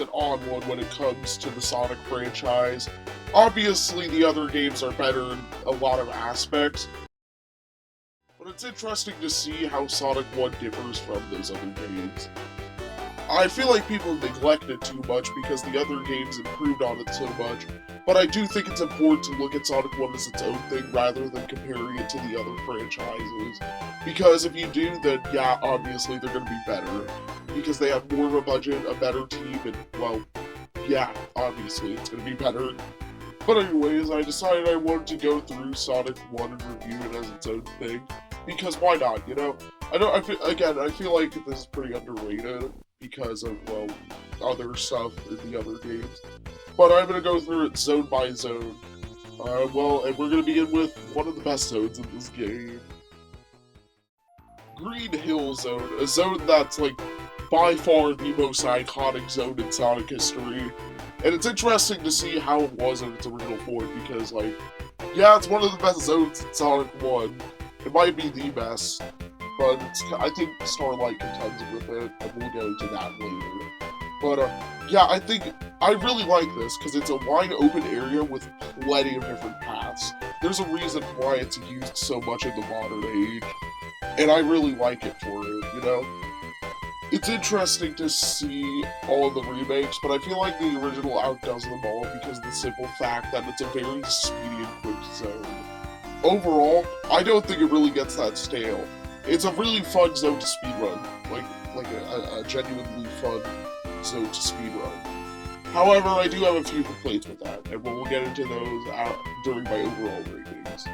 an odd one when it comes to the Sonic franchise. Obviously, the other games are better in a lot of aspects, but it's interesting to see how Sonic 1 differs from those other games. I feel like people neglect it too much because the other games improved on it so much, but I do think it's important to look at Sonic 1 as its own thing rather than comparing it to the other franchises. Because if you do, then yeah, obviously they're going to be better. Because they have more of a budget, a better team, and well, yeah, obviously it's going to be better. But anyways, I decided I wanted to go through Sonic 1 and review it as its own thing. Because why not, you know? I feel like this is pretty underrated because of, well, other stuff in the other games. But I'm going to go through it zone by zone. And we're going to begin with one of the best zones in this game. Green Hill Zone, a zone that's, like, by far the most iconic zone in Sonic history. And it's interesting to see how it was in its original form because, like, yeah, it's one of the best zones in Sonic 1. It might be the best, but I think Starlight contends with it, and we'll get into that later. But, yeah, I really like this, because it's a wide open area with plenty of different paths. There's a reason why it's used so much in the modern age, and I really like it for it, you know? It's interesting to see all of the remakes, but I feel like the original outdoes them all because of the simple fact that it's a very speedy and quick zone. Overall, I don't think it really gets that stale. It's a really fun zone to speedrun, like a genuinely fun zone to speedrun. However, I do have a few complaints with that, and we'll get into those during my overall ratings.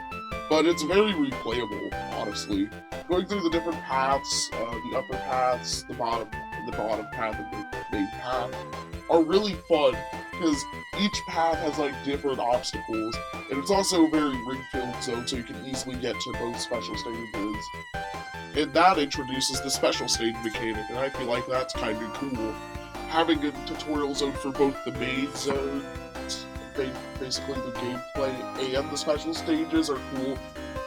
But it's very replayable, honestly. Going through the different paths, the upper paths, the bottom path, and the main path, are really fun, because each path has, like, different obstacles, and it's also a very ring-filled zone, so you can easily get to both special stages. And that introduces the special stage mechanic, and I feel like that's kind of cool. Having a tutorial zone for both the main zone, basically the gameplay, and the special stages are cool,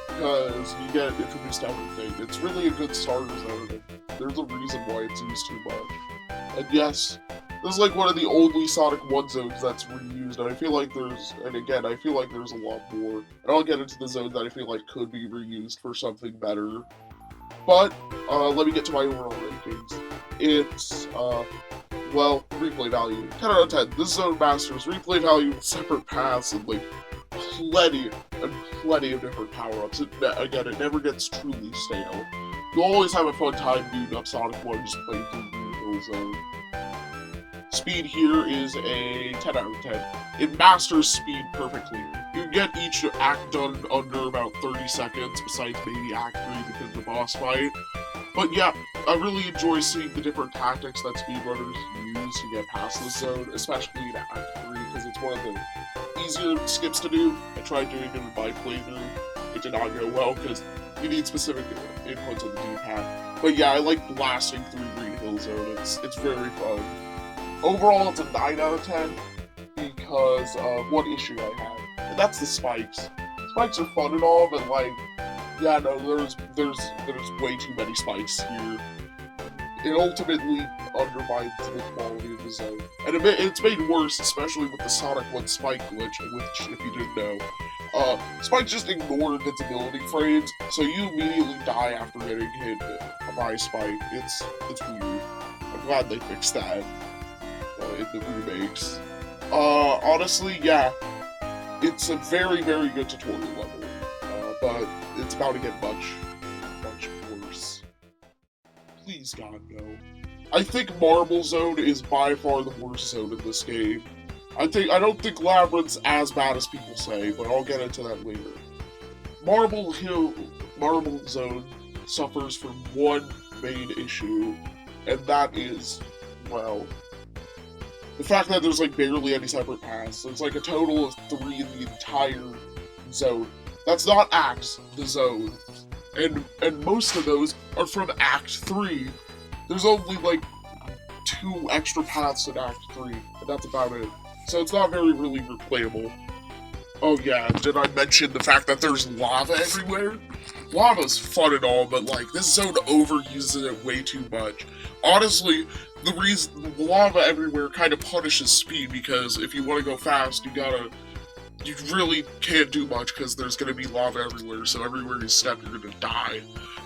because you get introduced to everything. It's really a good starter zone, and there's a reason why it's used too much. And yes, this is like one of the only Sonic 1 zones that's reused, and I feel like there's a lot more. And I'll get into the zones that I feel like could be reused for something better. But, let me get to my overall rankings. It's, replay value. 10 out of 10. This zone masters replay value with separate paths and, like, plenty of different power-ups. Again, it never gets truly stale. You'll always have a fun time beating up Sonic 1 just playing through Green Hill Zone. Speed here is a 10 out of 10. It masters speed perfectly. You can get each act done under about 30 seconds, besides maybe Act 3 because of the boss fight. But yeah, I really enjoy seeing the different tactics that speedrunners use to get past this zone, especially in Act 3, because it's one of the easier skips to do. I tried doing it in my playthrough. It did not go well, because you need specific inputs on the D-pad. But yeah, I like blasting through Green Hill Zone. It's very fun. Overall, it's a 9 out of 10, because of one issue I had, and that's the spikes. Spikes are fun and all, but like, yeah, no, there's way too many spikes here. It ultimately undermines the quality of the zone. And it's made worse, especially with the Sonic 1 spike glitch, which, if you didn't know, spikes just ignore invincibility frames, so you immediately die after getting hit by a spike. It's weird. I'm glad they fixed that in the remakes. Honestly, yeah, it's a very, very good tutorial level, but it's about to get much worse. Please, God, no. I think Marble Zone is by far the worst zone in this game. I don't think Labyrinth's as bad as people say, but I'll get into that later. Marble Zone suffers from one main issue, and that is, well, the fact that there's like barely any separate paths. There's like a total of 3 in the entire zone. That's not acts, the zone. And most of those are from Act 3. There's only like 2 extra paths in Act 3, and that's about it. So it's not really replayable. Oh yeah, did I mention the fact that there's lava everywhere? Lava's fun and all, but like, this zone overuses it way too much. Honestly, the reason lava everywhere kind of punishes speed, because if you want to go fast, you really can't do much because there's going to be lava everywhere, so everywhere you step, you're going to die.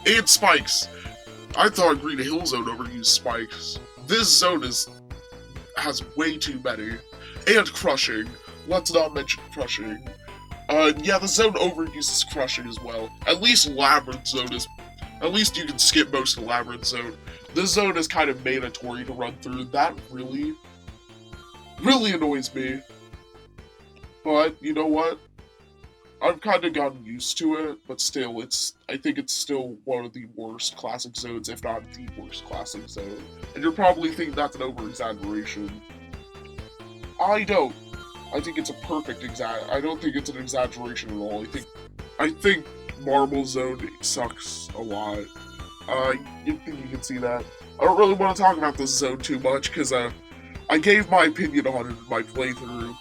And spikes. I thought Green Hill Zone overused spikes. This zone has way too many. And crushing. Let's not mention crushing. Yeah, the zone overuses crushing as well. At least Labyrinth Zone is... At least you can skip most of the Labyrinth Zone. This zone is kind of mandatory to run through. That really annoys me. But, you know what? I've kind of gotten used to it, but still, I think it's still one of the worst classic zones, if not the worst classic zone. And you're probably thinking that's an over-exaggeration. I don't. I think it's a perfect I don't think it's an exaggeration at all. I think Marble Zone sucks a lot. You think you can see that. I don't really want to talk about this zone too much, because, I gave my opinion on it in my playthrough.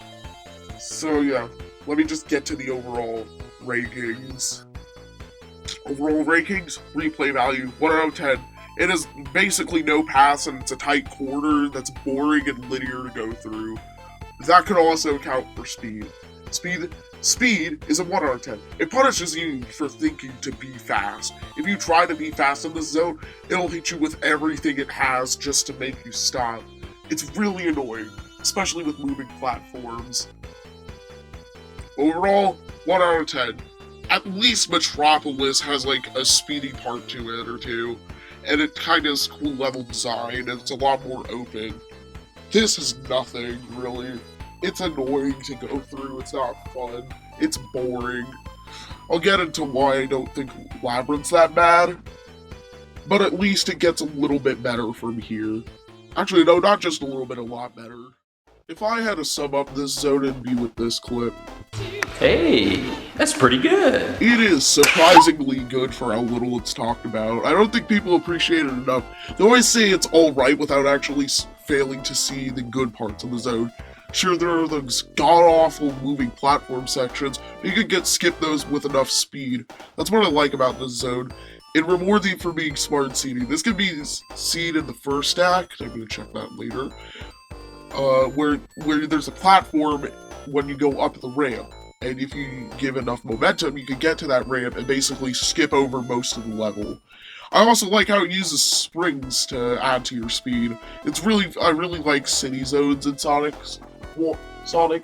So yeah, let me just get to the overall rankings. Overall rankings, replay value, 1 out of 10. It is basically no paths, and it's a tight corner that's boring and linear to go through. That could also count for speed. Speed is a 1 out of 10. It punishes you for thinking to be fast. If you try to be fast in this zone, it'll hit you with everything it has just to make you stop. It's really annoying, especially with moving platforms. Overall, 1 out of 10. At least Metropolis has like a speedy part to it or two, and it kind of has cool level design, and it's a lot more open. This is nothing, really. It's annoying to go through, it's not fun, it's boring. I'll get into why I don't think Labyrinth's that bad, but at least it gets a little bit better from here. Actually, no, not just a little bit, a lot better. If I had to sum up this zone, it'd be with this clip. Hey, that's pretty good. It is surprisingly good for how little it's talked about. I don't think people appreciate it enough. They always say it's alright without actually failing to see the good parts of the zone. Sure, there are those god-awful moving platform sections, but you can skip those with enough speed. That's what I like about this zone. It rewards you for being smart seeding. This can be seen in the first act. I'm going to check that later. Where there's a platform when you go up the ramp. And if you give enough momentum, you can get to that ramp and basically skip over most of the level. I also like how it uses springs to add to your speed. I really like city zones in Sonic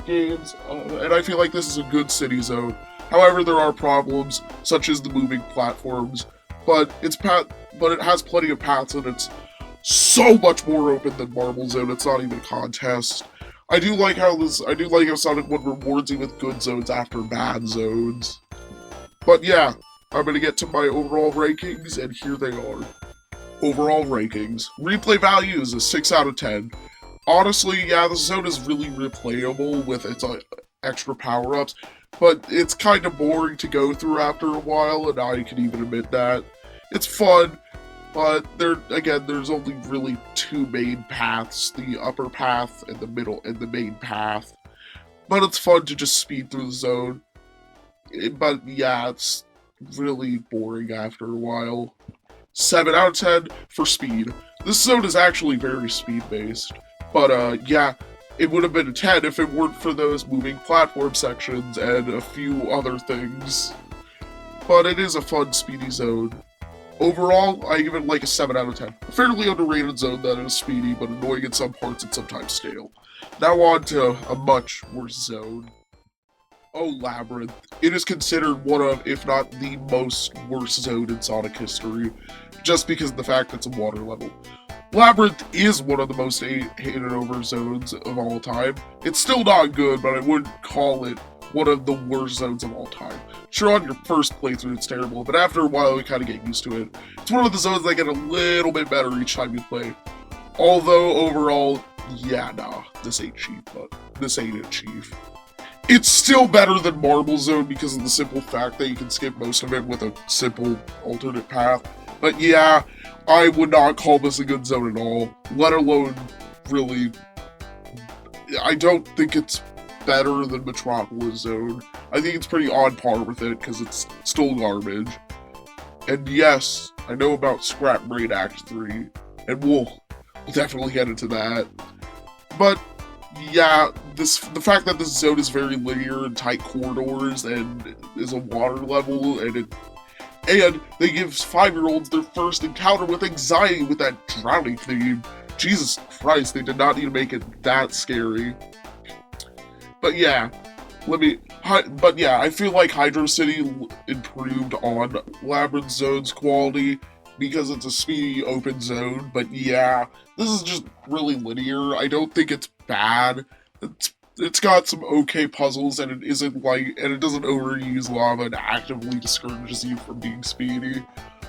games, and I feel like this is a good city zone. However, there are problems, such as the moving platforms, but it has plenty of paths, and it's so much more open than Marble Zone. It's not even a contest. I do like how Sonic 1 rewards you with good zones after bad zones. But yeah, I'm gonna get to my overall rankings, and here they are. Overall rankings. Replay value is a 6 out of 10. Honestly, yeah, the zone is really replayable with its extra power-ups, but it's kind of boring to go through after a while, and I can even admit that. It's fun, but there's only really 2 main paths, the upper path and the middle and the main path. But it's fun to just speed through the zone. But yeah, it's really boring after a while. 7 out of 10 for speed. This zone is actually very speed-based. But yeah, it would have been a 10 if it weren't for those moving platform sections and a few other things. But it is a fun, speedy zone. Overall, I give it like a 7 out of 10. A fairly underrated zone that is speedy, but annoying in some parts and sometimes stale. Now on to a much worse zone. Oh, Labyrinth. It is considered one of, if not the most worst zone in Sonic history, just because of the fact it's a water level. Labyrinth is one of the most hated over zones of all time. It's still not good, but I wouldn't call it one of the worst zones of all time. Sure, on your first playthrough it's terrible, but after a while you kind of get used to it. It's one of the zones that get a little bit better each time you play. Although, overall, yeah, nah, this ain't it, Chief. It's still better than Marble Zone because of the simple fact that you can skip most of it with a simple alternate path. But yeah, I would not call this a good zone at all, let alone really... I don't think it's better than Metropolis Zone. I think it's pretty on par with it because it's still garbage. And yes, I know about Scrap Brain Act 3, and definitely get into that. But yeah, the fact that this zone is very linear and tight corridors and is a water level, and they give 5-year-olds their first encounter with anxiety with that drowning theme. Jesus Christ, they did not need to make it that scary. But yeah, I feel like Hydro City improved on Labyrinth Zone's quality because it's a speedy open zone. But yeah, this is just really linear. I don't think it's bad. It's got some okay puzzles, and it doesn't overuse lava and actively discourages you from being speedy.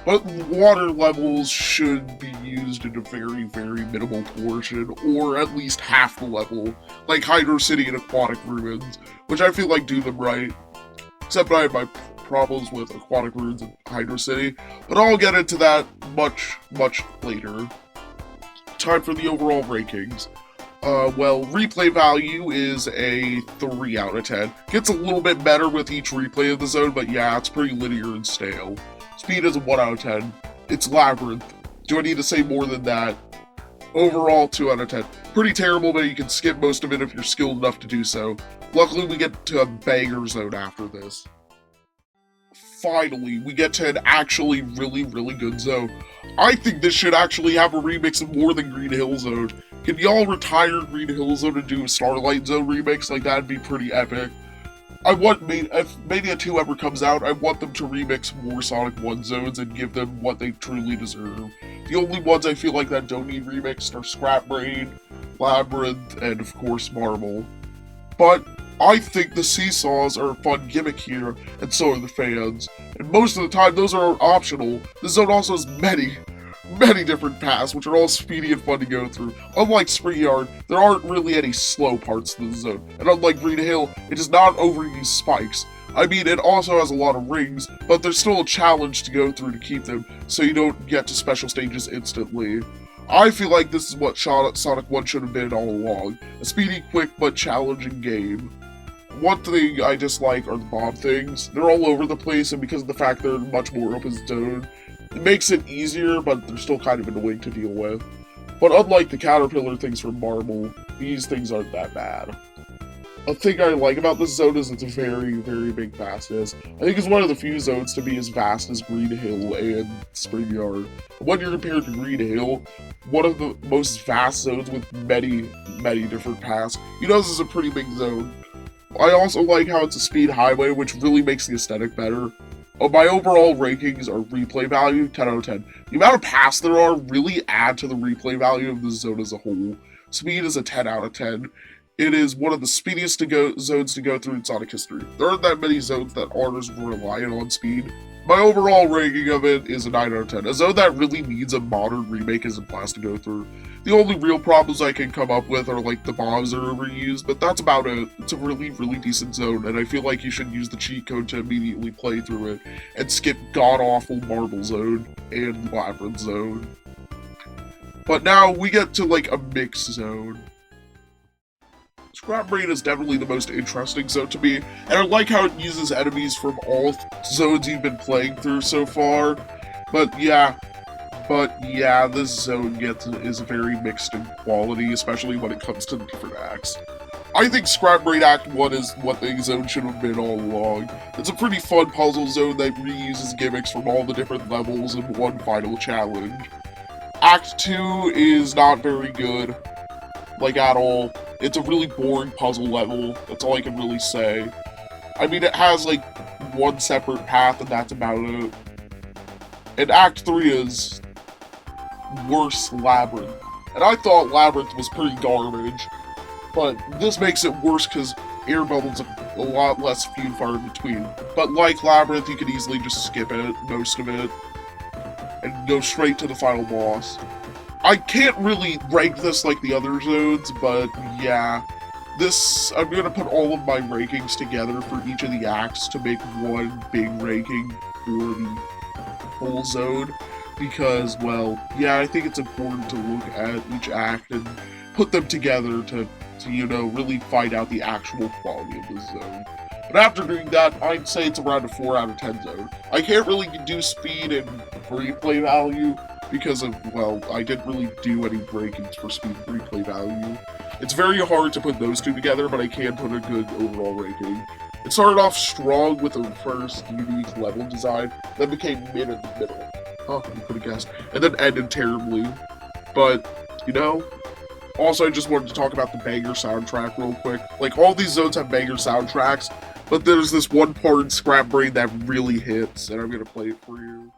But water levels should be used in a very, very minimal portion, or at least half the level, like Hydro City and Aquatic Ruins, which I feel like do them right. Except I have my problems with Aquatic Ruins and Hydro City, but I'll get into that much, much later. Time for the overall rankings. Replay value is a 3 out of 10. Gets a little bit better with each replay of the zone, but yeah, it's pretty linear and stale. Speed is a 1 out of 10. It's Labyrinth. Do I need to say more than that? Overall, 2 out of 10. Pretty terrible, but you can skip most of it if you're skilled enough to do so. Luckily, we get to a banger zone after this. Finally, we get to an actually really, really good zone. I think this should actually have a remix of more than Green Hill Zone. Can y'all retire Green Hill Zone and do a Starlight Zone remix? Like, that'd be pretty epic. If Mania 2 ever comes out, I want them to remix more Sonic 1 zones and give them what they truly deserve. The only ones I feel like that don't need remixed are Scrap Brain, Labyrinth, and of course Marble. But I think the seesaws are a fun gimmick here, and so are the fans. And most of the time, those are optional. The zone also has many different paths, which are all speedy and fun to go through. Unlike Spring Yard, there aren't really any slow parts to the zone. And unlike Green Hill, it does not overuse spikes. I mean, it also has a lot of rings, but there's still a challenge to go through to keep them, so you don't get to special stages instantly. I feel like this is what Sonic 1 should have been all along. A speedy, quick, but challenging game. One thing I dislike are the bomb things. They're all over the place, and because of the fact they're much more open zone, it makes it easier, but they're still kind of annoying to deal with. But unlike the caterpillar things from Marble, these things aren't that bad. A thing I like about this zone is it's a very, very big fastness. I think it's one of the few zones to be as vast as Green Hill and Spring Yard. When you're compared to Green Hill, one of the most vast zones with many, many different paths, this is a pretty big zone. I also like how it's a speed highway, which really makes the aesthetic better. My overall rankings are replay value, 10 out of 10. The amount of paths there are really add to the replay value of the zone as a whole. Speed is a 10 out of 10. It is one of the speediest zones to go through in Sonic history. There aren't that many zones that aren't as reliant on speed. My overall ranking of it is a 9 out of 10. A zone that really needs a modern remake isn't planned to go through. The only real problems I can come up with are like the bombs are overused, but that's about it. It's a really, really decent zone, and I feel like you should use the cheat code to immediately play through it and skip god-awful Marble Zone and Labyrinth Zone. But now we get to like a mixed zone. Scrap Brain is definitely the most interesting zone to me, and I like how it uses enemies from all zones you've been playing through so far. But yeah, this zone is very mixed in quality, especially when it comes to the different acts. I think Scrap Brain Act 1 is what the zone should have been all along. It's a pretty fun puzzle zone that reuses gimmicks from all the different levels in one final challenge. Act 2 is not very good, like at all. It's a really boring puzzle level, that's all I can really say. I mean, it has like one separate path and that's about it. And Act 3 is worse Labyrinth. And I thought Labyrinth was pretty garbage, but this makes it worse because air bubbles are a lot less few and far in between. But like Labyrinth, you could easily just skip it, most of it, and go straight to the final boss. I can't really rank this like the other zones, but yeah, I'm gonna put all of my rankings together for each of the acts to make one big ranking for the whole zone, because, well, yeah, I think it's important to look at each act and put them together to really find out the actual quality of the zone. But after doing that, I'd say it's around a 4 out of 10 zone. I can't really do speed and replay value, because of, well, I didn't really do any rankings for speed and replay value. It's very hard to put those two together, but I can put a good overall ranking. It started off strong with the first unique level design, then became mid in the middle. Oh, you could have guessed. And then ended terribly. But, you know, also I just wanted to talk about the banger soundtrack real quick. Like, all these zones have banger soundtracks, but there's this one part in Scrap Brain that really hits, and I'm gonna play it for you.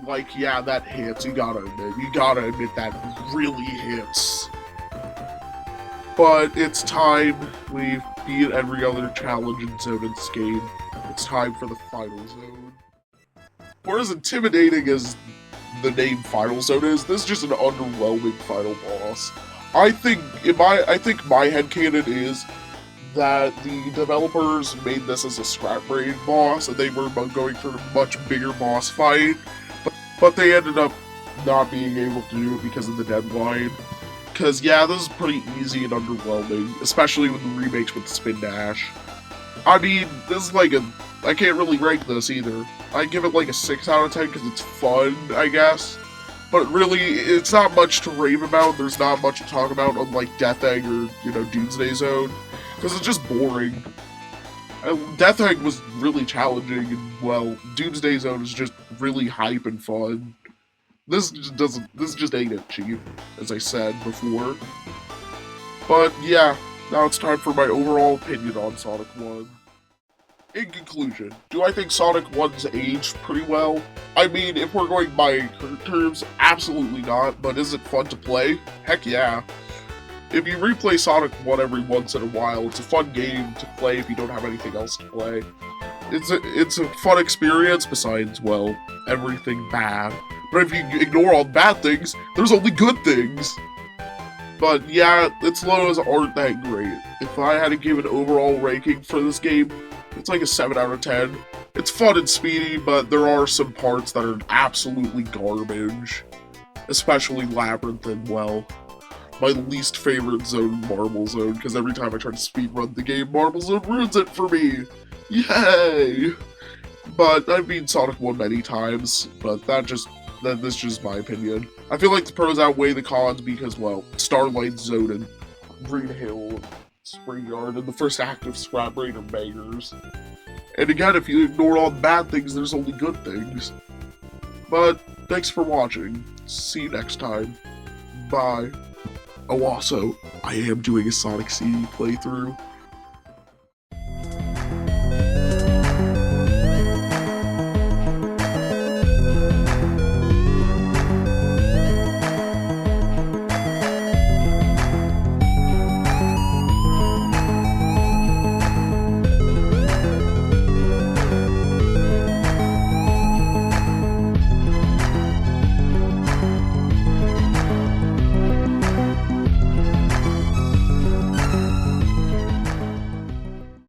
Like, yeah, that hits, you gotta admit that really hits. But it's time. We've beat every other challenge and zone in this game. It's time for the final zone. For as intimidating as the name Final Zone is, this is just an underwhelming final boss. I think my headcanon is that the developers made this as a Scrap Brain boss, and they were going for a much bigger boss fight, but they ended up not being able to do it because of the deadline. Because, yeah, this is pretty easy and underwhelming, especially with the remakes with the Spin Dash. I mean, this is like I can't really rank this either. I give it like a 6 out of 10 because it's fun, I guess. But really, it's not much to rave about. There's not much to talk about on like Death Egg or, you know, Doomsday Zone. Because it's just boring. Death Egg was really challenging, and, well, Doomsday Zone is just really hype and fun. This just ain't it cheap, as I said before. But yeah, now it's time for my overall opinion on Sonic 1. In conclusion, do I think Sonic 1's aged pretty well? I mean, if we're going by current terms, absolutely not, but is it fun to play? Heck yeah. If you replay Sonic 1 every once in a while, it's a fun game to play if you don't have anything else to play. It's a fun experience besides, well, everything bad. But if you ignore all the bad things, there's only good things. But yeah, its lows aren't that great. If I had to give an overall ranking for this game, it's like a 7 out of 10. It's fun and speedy, but there are some parts that are absolutely garbage. Especially Labyrinth and, well, my least favorite zone, Marble Zone, because every time I try to speedrun the game, Marble Zone ruins it for me! Yay! But I've beaten Sonic 1 many times, but that's just my opinion. I feel like the pros outweigh the cons because, well, Starlight Zone and Green Hill, Spring Yard, and the first act of Scrap Brain are bangers. And again, if you ignore all the bad things, there's only good things. But, thanks for watching. See you next time. Bye. Oh, also, I am doing a Sonic CD playthrough.